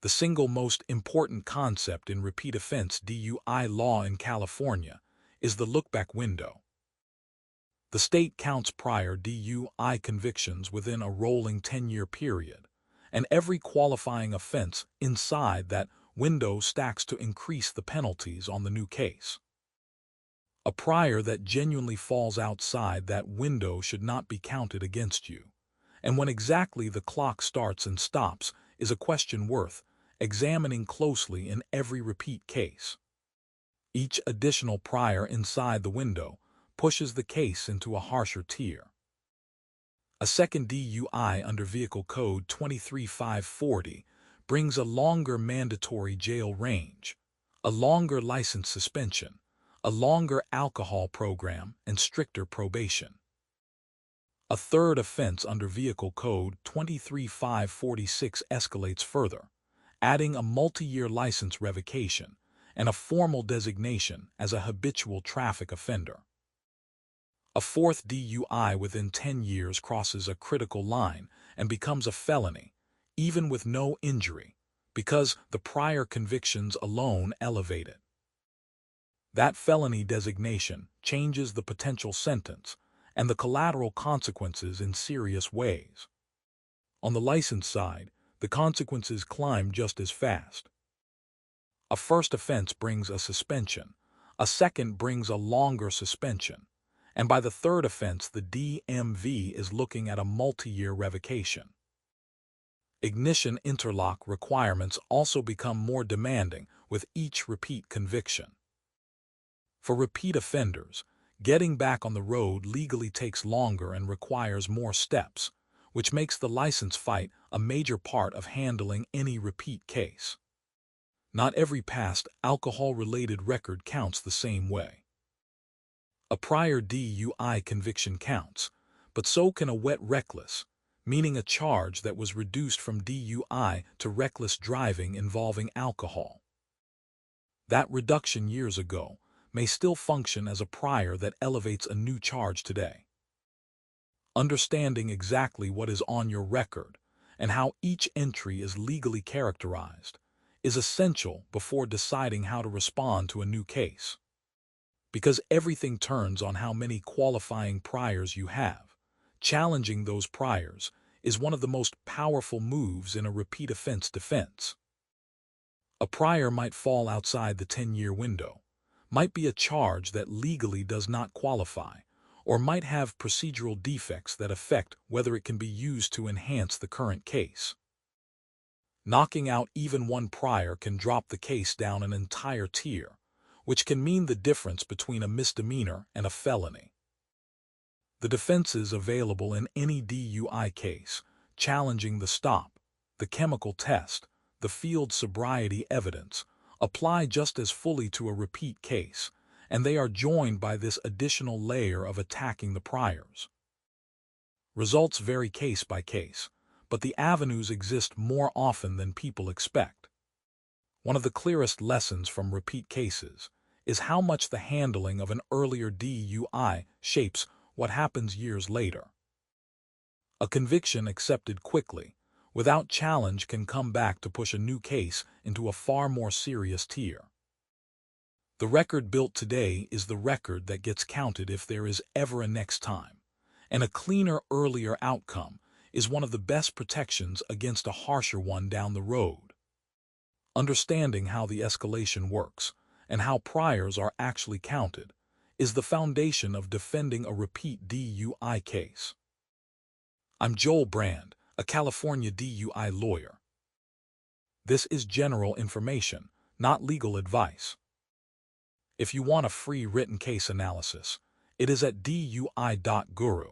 The single most important concept in repeat offense DUI law in California is the lookback window. The state counts prior DUI convictions within a rolling 10-year period, and every qualifying offense inside that window stacks to increase the penalties on the new case. A prior that genuinely falls outside that window should not be counted against you, and when exactly the clock starts and stops is a question worth examining closely in every repeat case. Each additional prior inside the window pushes the case into a harsher tier. A second DUI under Vehicle Code 23540 brings a longer mandatory jail range, a longer license suspension, a longer alcohol program, and stricter probation. A third offense under Vehicle Code 23546 escalates further, adding a multi-year license revocation and a formal designation as a habitual traffic offender. A fourth DUI within 10 years crosses a critical line and becomes a felony, even with no injury, because the prior convictions alone elevate it. That felony designation changes the potential sentence and the collateral consequences in serious ways. On the license side, the consequences climb just as fast. A first offense brings a suspension, a second brings a longer suspension, and by the third offense the DMV is looking at a multi-year revocation. Ignition interlock requirements also become more demanding with each repeat conviction. For repeat offenders, getting back on the road legally takes longer and requires more steps, which makes the license fight a major part of handling any repeat case. Not every past alcohol-related record counts the same way. A prior DUI conviction counts, but so can a wet reckless, meaning a charge that was reduced from DUI to reckless driving involving alcohol. That reduction years ago may still function as a prior that elevates a new charge today. Understanding exactly what is on your record and how each entry is legally characterized is essential before deciding how to respond to a new case. Because everything turns on how many qualifying priors you have, challenging those priors is one of the most powerful moves in a repeat offense defense. A prior might fall outside the 10-year window, might be a charge that legally does not qualify, or might have procedural defects that affect whether it can be used to enhance the current case. Knocking out even one prior can drop the case down an entire tier, which can mean the difference between a misdemeanor and a felony. The defenses available in any DUI case, challenging the stop, the chemical test, the field sobriety evidence, apply just as fully to a repeat case, and they are joined by this additional layer of attacking the priors. Results vary case by case, but the avenues exist more often than people expect. One of the clearest lessons from repeat cases is how much the handling of an earlier DUI shapes what happens years later. A conviction accepted quickly, without challenge, can come back to push a new case into a far more serious tier. The record built today is the record that gets counted if there is ever a next time, and a cleaner, earlier outcome is one of the best protections against a harsher one down the road. Understanding how the escalation works and how priors are actually counted is the foundation of defending a repeat DUI case. I'm Joel Brand, a California DUI lawyer. This is general information, not legal advice. If you want a free written case analysis, it is at DUI.guru.